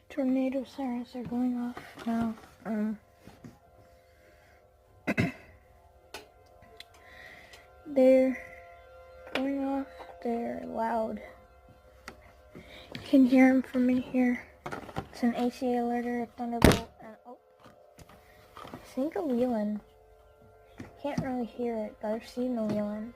Tornado sirens are going off now. They're going off. They're loud. You can hear them from in here. It's an AC alerter, a thunderbolt, and I think a wheelin'. Can't really hear it, but I've seen the wheelin'.